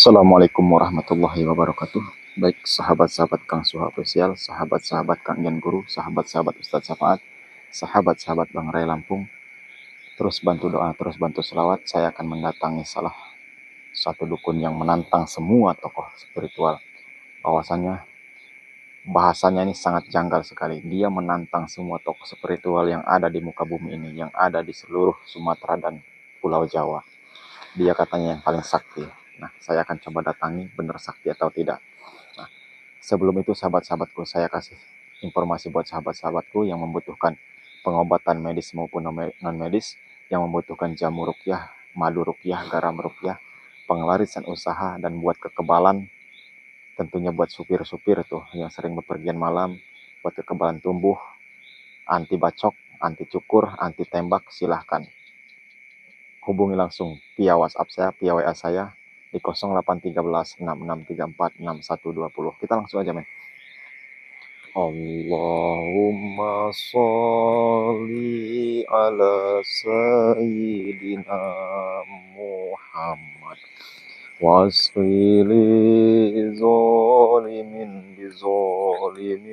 Assalamualaikum warahmatullahi wabarakatuh. Baik sahabat-sahabat Kang Suha Official, sahabat-sahabat Kang Yan Guru, sahabat-sahabat Ustadz Safaat, sahabat-sahabat Bang Ray Lampung. Terus bantu doa, terus bantu selawat. Saya akan mendatangi salah satu dukun yang menantang semua tokoh spiritual. Bahasanya ini sangat janggal sekali. Dia menantang semua tokoh spiritual yang ada di muka bumi ini, yang ada di seluruh Sumatera dan Pulau Jawa. Dia katanya yang paling sakti. Nah, saya akan coba datangi benar sakti atau tidak. Nah, sebelum itu sahabat-sahabatku, saya kasih informasi buat sahabat-sahabatku yang membutuhkan pengobatan medis maupun non-medis, yang membutuhkan jamu ruqyah, madu ruqyah, garam ruqyah, pengelarisan usaha, dan buat kekebalan, tentunya buat supir-supir tuh yang sering bepergian malam, buat kekebalan tumbuh, anti bacok, anti cukur, anti tembak, silahkan hubungi langsung via WhatsApp saya, via WA saya di 0813 6634 6120. Kita langsung aja, men. Allahumma sholli ala sayyidina Muhammad wasfili zolimin bizolimin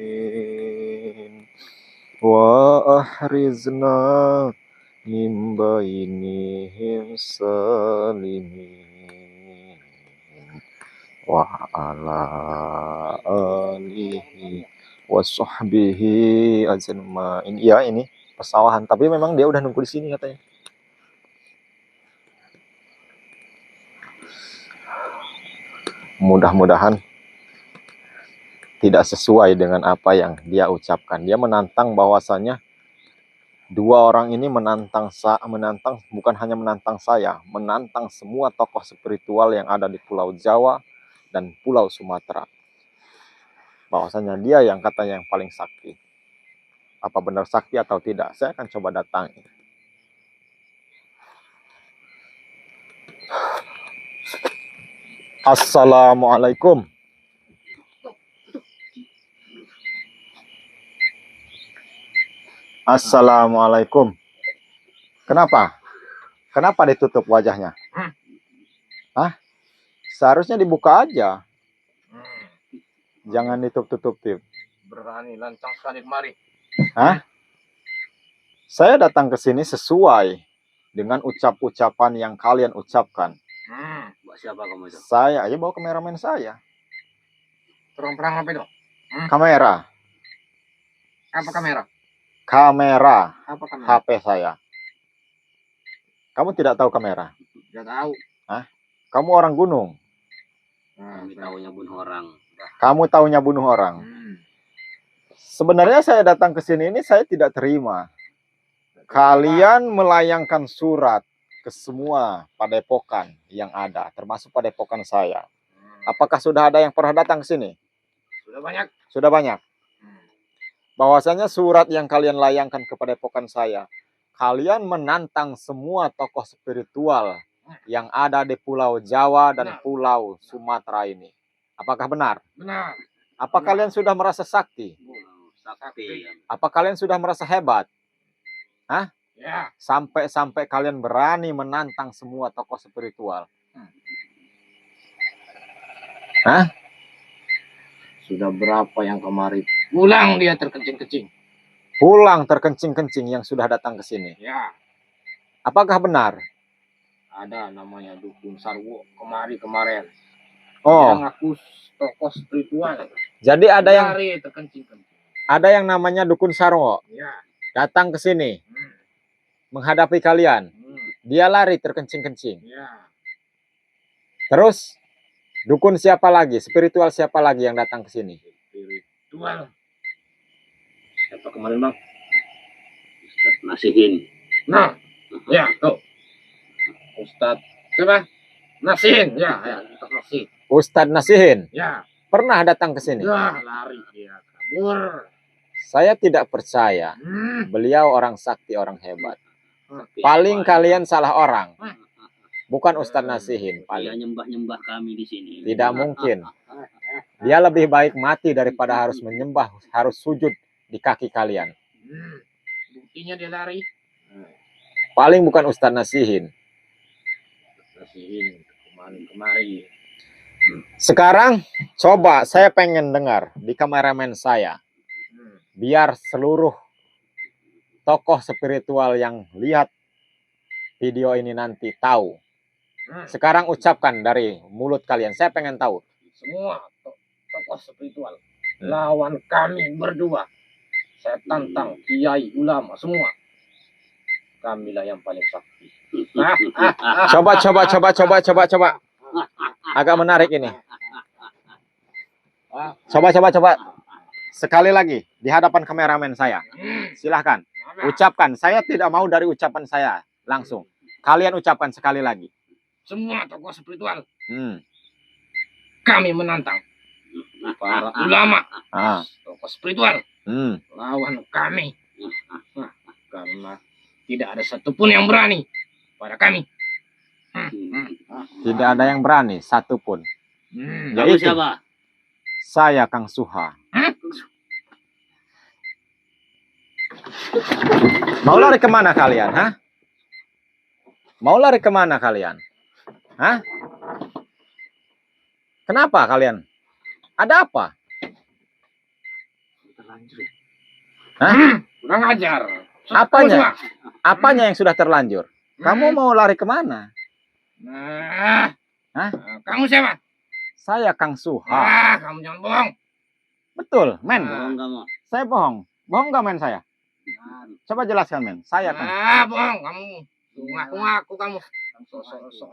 wa ahrizna min bainihim salimin wa ala alihi wa sahbihi ajmain. Ya, ini pesawahan, tapi memang dia udah nunggu di sini katanya. Mudah-mudahan tidak sesuai dengan apa yang dia ucapkan. Dia menantang bahwasanya dua orang ini menantang bukan hanya menantang saya, menantang semua tokoh spiritual yang ada di Pulau Jawa dan Pulau Sumatera. Bahwasanya dia yang katanya yang paling sakti. Apa benar sakti atau tidak? Saya akan coba datangi. Assalamualaikum. Assalamualaikum. Kenapa? Kenapa ditutup wajahnya? Hah? Seharusnya dibuka aja. Jangan ditutup. Berani lancang sekali kemari. Hah? Saya datang ke sini sesuai dengan ucapan yang kalian ucapkan. Buat siapa kamu itu? Saya aja bawa kameramen saya. Terang-terang apa itu? Kamera. Apa kamera? Kamera. Apa kamera? HP saya. Kamu tidak tahu kamera? Tidak tahu. Hah? Kamu orang gunung. Kami tahunya bunuh orang. Kamu tahunya bunuh orang. Sebenarnya saya datang ke sini ini saya tidak terima. Kalian melayangkan surat ke semua padepokan yang ada, termasuk padepokan saya. Apakah sudah ada yang pernah datang ke sini? Sudah banyak. Sudah banyak. Bahwasanya surat yang kalian layangkan ke padepokan saya, kalian menantang semua tokoh spiritual yang ada di Pulau Jawa dan Pulau Sumatera ini. Apakah benar? Benar. Apa kalian sudah merasa sakti? Sakti. Apa kalian sudah merasa hebat? Hah? Ya. Sampai kalian berani menantang semua tokoh spiritual. Hah? Sudah berapa yang kemari pulang dia terkencing-kencing. Pulang terkencing-kencing yang sudah datang ke sini. Ya. Apakah benar? Ada namanya Dukun Sarwo kemarin. Oh. Dia ngaku tokoh spiritual. Jadi ada yang terkencing-kencing. Ada yang namanya Dukun Sarwo. Ya. Datang ke sini. Menghadapi kalian. Dia lari terkencing-kencing. Ya. Terus dukun siapa lagi? Spiritual siapa lagi yang datang ke sini? Spiritual. Siapa kemarin, Bang? Ustadz Nasihin. Nah, ya, tuh. Ustadz siapa? Nasihin, ya, Ustadz Nasihin. Ustadz Nasihin? Ya. Pernah datang ke sini? Ya, lari dia, kabur. Saya tidak percaya. Beliau orang sakti, orang hebat. Paling kalian salah orang. Bukan Ustadz Nasihin. Dia nyembah-nyembah kami di sini. Tidak mungkin. Dia lebih baik mati daripada harus menyembah, harus sujud di kaki kalian. Buktinya dia lari. Paling bukan Ustadz Nasihin. Nasihin kemari. Sekarang coba saya pengen dengar di kameramen saya. Biar seluruh tokoh spiritual yang lihat video ini nanti tahu. Sekarang ucapkan dari mulut kalian. Saya pengen tahu. Semua tokoh spiritual lawan kami berdua. Saya tantang kiai ulama semua. Kamilah yang paling sakti. Coba. Agak menarik ini. Coba. Sekali lagi di hadapan kameramen saya. Silahkan. Ucapkan. Saya tidak mau dari ucapan saya langsung. Kalian ucapkan sekali lagi. Semua tokoh spiritual. Kami menantang para ulama. Tokoh spiritual. Lawan kami. Karena tidak ada satupun yang berani pada kami. Tidak ada yang berani satupun. Kamu siapa? Saya Kang Suha. Mau lari kemana kalian? Mau lari kemana kalian? Kenapa kalian? Ada apa? Terlanjur. Kurang ajar. Apanya? Apanya yang sudah terlanjur? Kamu mau lari kemana? Kamu siapa? Saya Kang Suha. Kamu jangan bohong. Betul, men. Bohong kamu. Saya bohong. Bohong nggak men saya? Coba jelaskan men. Saya Kang. Bohong kamu. Ngaku-ngaku kamu. Sok-sok.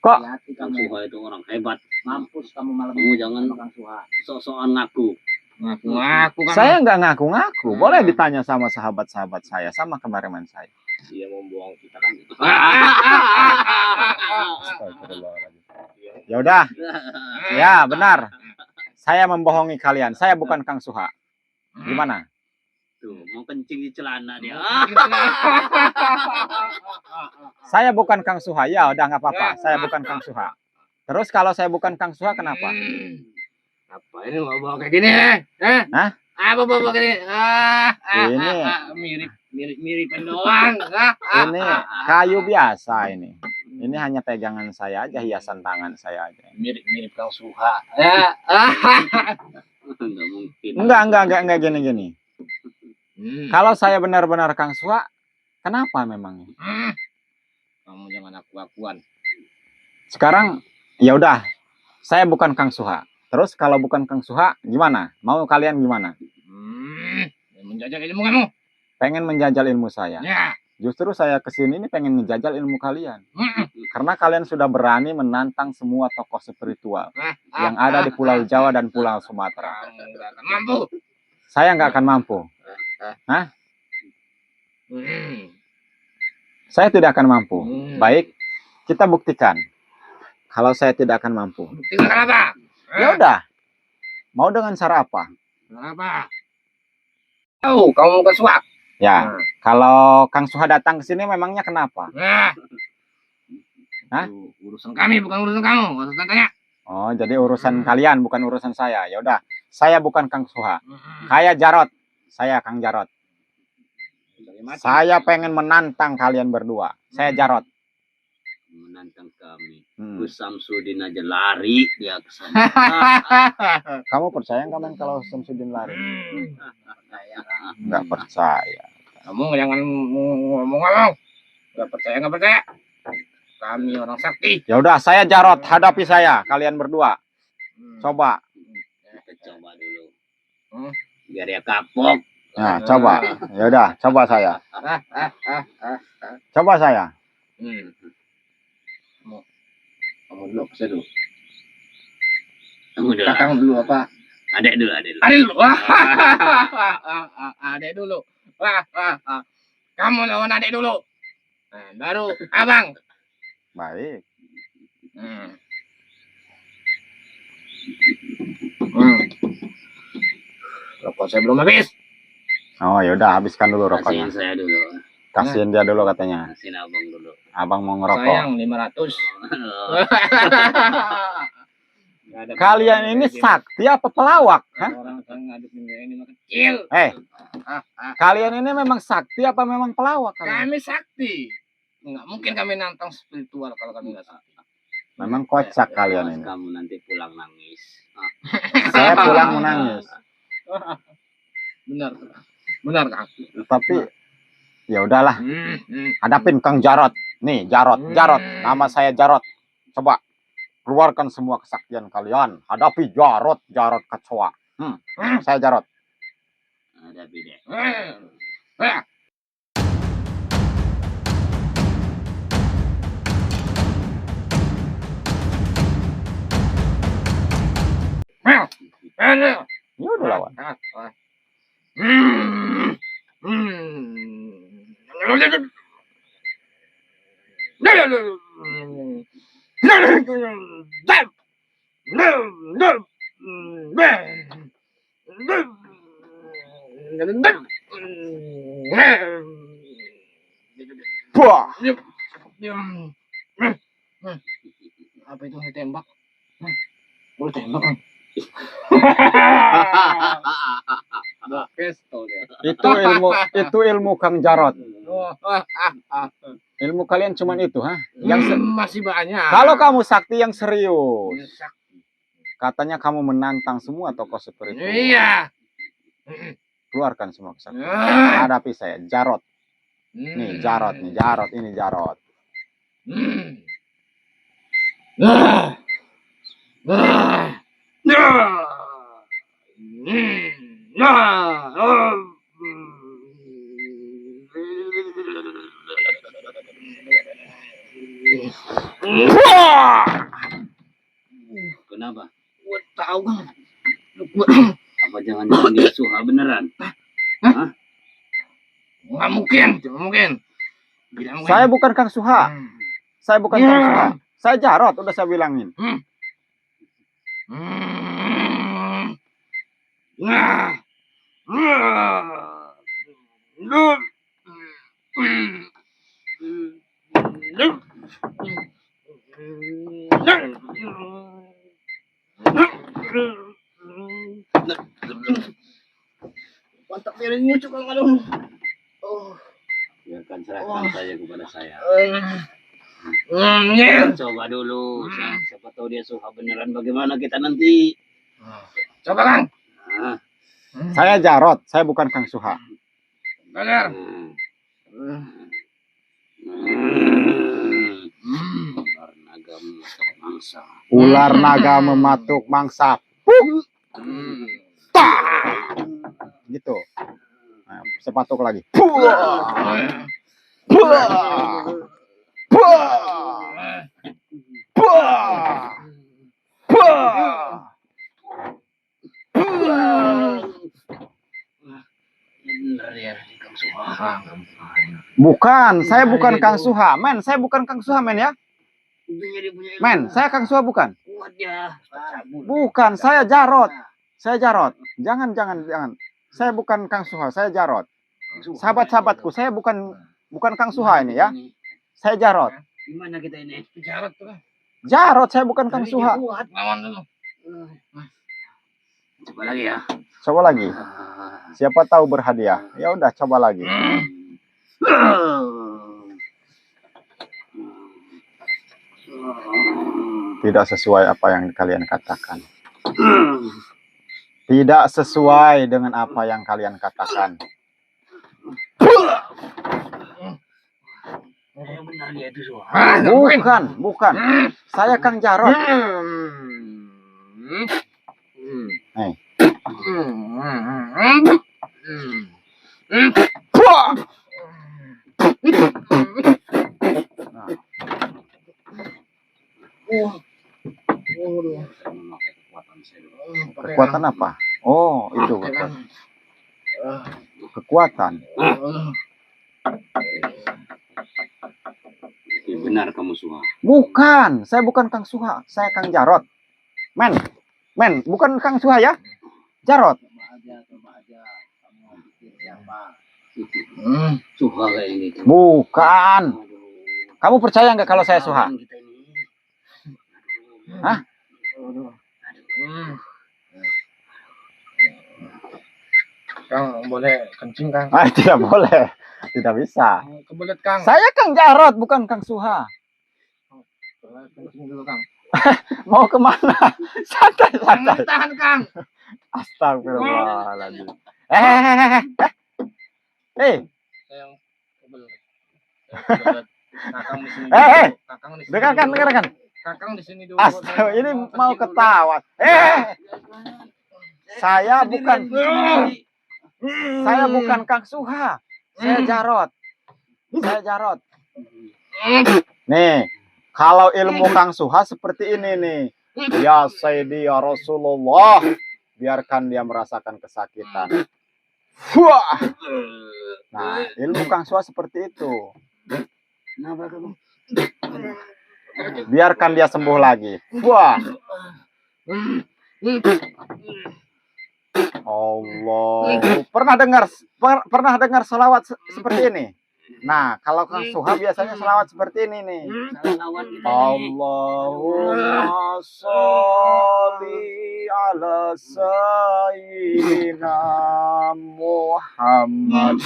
Kok? Kang Suha itu orang hebat. Mampus kamu malam. Kamu jangan Kang Suha. sok-sokan ngaku. Ngaku-ngaku kamu. Saya nggak ngaku-ngaku. Boleh ditanya sama sahabat-sahabat saya, sama kameramen saya. Dia membohong kita kan. Ya udah. Ya, benar. Saya membohongi kalian. Saya bukan Kang Suha. Gimana? Tuh, mau kencing di celana dia. Saya bukan Kang Suha. Ya, udah nggak apa-apa. Saya bukan Kang Suha. Terus kalau saya bukan Kang Suha, kenapa? Apa ini mau bawa kayak gini? Apa bawa kayak gini? Ini Mirip doang. ini kayu biasa ini. Ini hanya pegangan saya aja, hiasan tangan saya aja. Mirip Kang Suha. Enggak mungkin. Enggak gini. Kalau saya benar-benar Kang Suha, kenapa memangnya? Kamu jangan aku-akuan. Sekarang ya udah, saya bukan Kang Suha. Terus kalau bukan Kang Suha, gimana? Mau kalian gimana? Menjajal ilmu kamu. Pengen menjajal ilmu saya. Ya. Justru saya kesini ini pengen menjajal ilmu kalian. Karena kalian sudah berani menantang semua tokoh spiritual yang ada di Pulau Jawa dan Pulau Sumatera. Kamu nggak akan mampu. Saya nggak akan mampu. Saya tidak akan mampu. Baik, kita buktikan. Kalau saya tidak akan mampu. Buktikan apa? Ya udah. Mau dengan cara apa? Apa? Tahu kamu ke Suha. Ya, kalau Kang Suha datang ke sini memangnya kenapa? Urusan kami bukan urusan kamu. Urusan tanya. Oh, jadi urusan kalian bukan urusan saya. Ya udah, saya bukan Kang Suha. Saya Jarot. Saya Kang Jarot. Saya pengen menantang kalian berdua. Saya Jarot. Menantang kami. Gus Samsudin aja lari dia ke sana. Kamu percaya nggak men kalau Samsudin lari? Percaya. Nggak percaya. Kamu jangan ngomong. Nggak percaya. Kami orang sakti. Ya udah, saya Jarot. Hadapi saya, kalian berdua. Coba. Kita coba dulu. Biar dia kapok. Nah, coba. Ya udah, coba saya. Coba saya. Kamu dulu, saya dulu. Kamu dulu. Kakang dulu apa? Adek dulu. Adek dulu. Kamu lawan adek dulu. Baru abang. Baik. Rokok saya belum habis. Oh, ya udah, habiskan dulu Kasihin rokoknya. saya dulu. Kasihin dia dulu katanya. Kasihin abang dulu. Abang mau ngerokok. Sayang 500. Kalian ini sakti apa pelawak? Orang ngadepin ini mah kecil. Kalian ini memang sakti apa memang pelawak? Kalian? Kami sakti. Nggak mungkin kami nantang spiritual kalau kami nggak sakti. Memang kocak kalian ini. Kamu nanti pulang nangis. Saya pulang menangis. Benar, benar Kang. Tapi ya udahlah. Hadapin Kang Jarot. Nih, Jarot. Nama saya Jarot. Coba keluarkan semua kesaktian kalian. Hadapi Jarot kecoa. Saya Jarot. Hadapi deh. Ya udah lawan. Wah, Apa itu ditembak? Boleh tembak Kang. Pistol dia. itu ilmu Kang Jarot. Oh, Ilmu kalian cuman itu, ha? masih banyak. Kalau kamu sakti yang serius. Katanya kamu menantang semua tokoh seperti itu. Iya. Keluarkan semua kesaktian. Hadapi saya, Jarot. Nih, Jarot, ini Jarot. Kenapa? Gua tahu Kang. Apa jangan-jangan dia Suha beneran? Nggak mungkin, tidak mungkin. Bilang Saya bukan Kang Suha. Saya bukan Kang Suha. Saya Jarot, udah saya bilangin. Mantap piring nyucuk Kang aduh. Biarkan serahkan saja kepada saya. Coba dulu, siapa tahu dia Suha beneran. Bagaimana kita nanti? Coba Kang. Nah, Saya Jarot, saya bukan Kang Suha. Benar. Ular naga mematuk mangsa. Ular naga mematuk mangsa. Gitu. Nah, sepatuk lagi. Bener ya, Kang Suha. Bukan, saya bukan Kang Suha, men. Saya bukan Kang Suha, men ya. Men, saya Kang Suha bukan. Kuat ya. Bukan, saya Jarot. Saya Jarot. Jangan. Saya bukan Kang Suha, saya Jarot. Sahabat-sahabatku, saya bukan Kang Suha ini ya. Saya Jarot. Gimana kita ini? Jarot tuh. Jarot, saya bukan Kang Suha. Kuat lawan dulu. Coba lagi ya. Coba lagi. Siapa tahu berhadiah. Ya udah, coba lagi. Tidak sesuai apa yang kalian katakan. Tidak sesuai dengan apa yang kalian katakan. Benar dia itu Suha. Bukan. Saya Kang Jarot. Hey. Kekuatan apa? Oh, itu kekuatan. Benar kamu Suha. Bukan, saya bukan Kang Suha, saya Kang Jarot. Men, bukan Kang Suha ya? Jarot. Coba aja. Kamu pikir siapa? Suha kayak ini. Bukan. Kamu percaya nggak kalau saya Suha? Hah? Kang, boleh kencing Kang? Tidak boleh. Tidak bisa. Kebelet Kang. Saya Kang Jarot, bukan Kang Suha. Kencing dulu Kang. Mau kemana? Santai, santai. Tahan Kang. Astagfirullahaladzim. Saya yang kebel. Kakang di sini. Kakang di sini. Dengarkan, dengarkan. Kakang di sini dulu. Astaga, ini mau ketawa. Saya bukan Kang Suha. Saya Jarot. Nih, kalau ilmu Kang Suha seperti ini nih. Ya Sayyidi ya Rasulullah. Biarkan dia merasakan kesakitan. Wah. Nah, ilmu Kang Suha seperti itu. Biarkan dia sembuh lagi. Wah. Allah. Pernah dengar selawat seperti ini? Nah, kalau Kang Suha biasanya selawat seperti ini nih. Allahumma sholli ala sayyidina Muhammad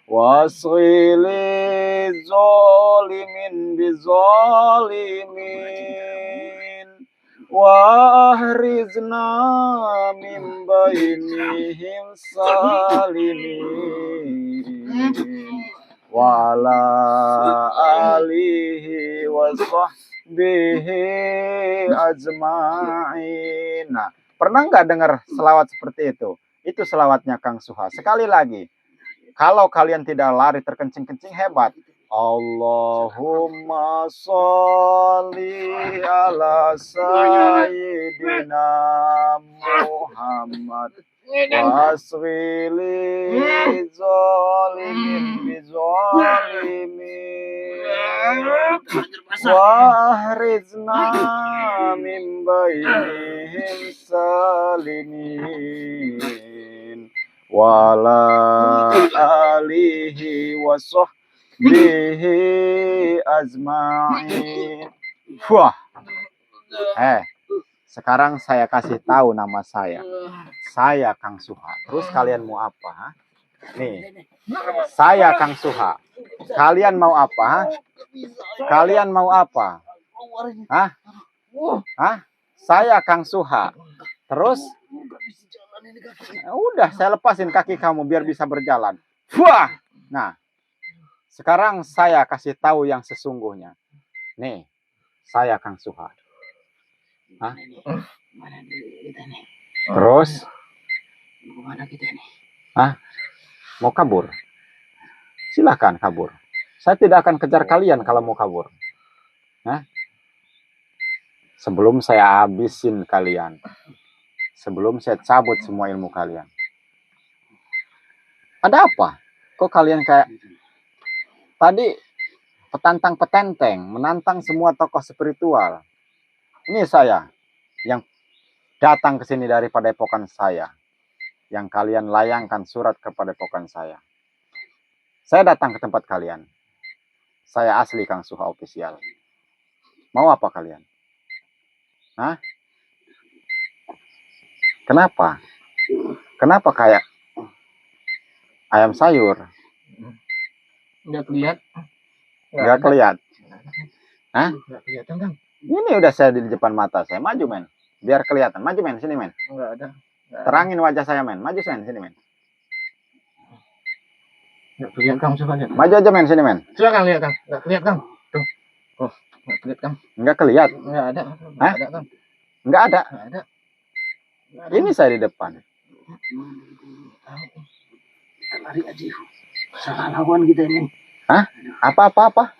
wasghili zalimin bizalimin wahrizna min bainihim salimin wa ala alihi wa sahbihi ajma'in. Nah, pernah nggak dengar selawat seperti itu? Itu selawatnya Kang Suha. Sekali lagi, kalau kalian tidak lari terkencing-kencing hebat. Allahumma sholli ala sayyidina Muhammad wasghili zalimin bizalimin wahrizna min bainihim salimin wala alihi wa sahbihi azma'in. Wah. Sekarang saya kasih tahu nama saya. Saya Kang Suha. Terus kalian mau apa? Nih. Saya Kang Suha. Kalian mau apa? Kalian mau apa? Hah? Saya Kang Suha. Terus udah saya lepasin kaki kamu biar bisa berjalan. Wah. Nah, sekarang saya kasih tahu yang sesungguhnya. Nih, saya Kang Suha. Hah? Terus? Hah? Mau kabur? Silahkan kabur. Saya tidak akan kejar kalian kalau mau kabur. Hah? Sebelum saya habisin kalian. Sebelum saya cabut semua ilmu kalian. Ada apa? Kok kalian kayak tadi petantang petenteng, menantang semua tokoh spiritual. Ini saya yang datang ke sini dari padepokan saya. Yang kalian layangkan surat ke padepokan saya. Saya datang ke tempat kalian. Saya asli Kang Suha official. Mau apa kalian? Hah? Kenapa? Kenapa kayak ayam sayur? Nggak kelihatan. Nggak kelihatan. Hah? Nggak kelihatan Kang. Ini udah saya di depan mata saya. Maju men. Biar kelihatan. Maju men. Sini men. Nggak ada. Terangin wajah saya men. Maju men. Sini men. Nggak kelihatan Kang. Coba lihat. Maju aja men. Sini men. Silakan lihat Kang. Nggak kelihatan Kang. Tuh. Oh, nggak kelihatan Kang. Nggak kelihatan. Nggak ada. Hah? Nggak ada Kang. Nggak ada. Nggak ada. Ini saya di depan. Kita lari aja. Salah lawan kita ini. Hah? Apa?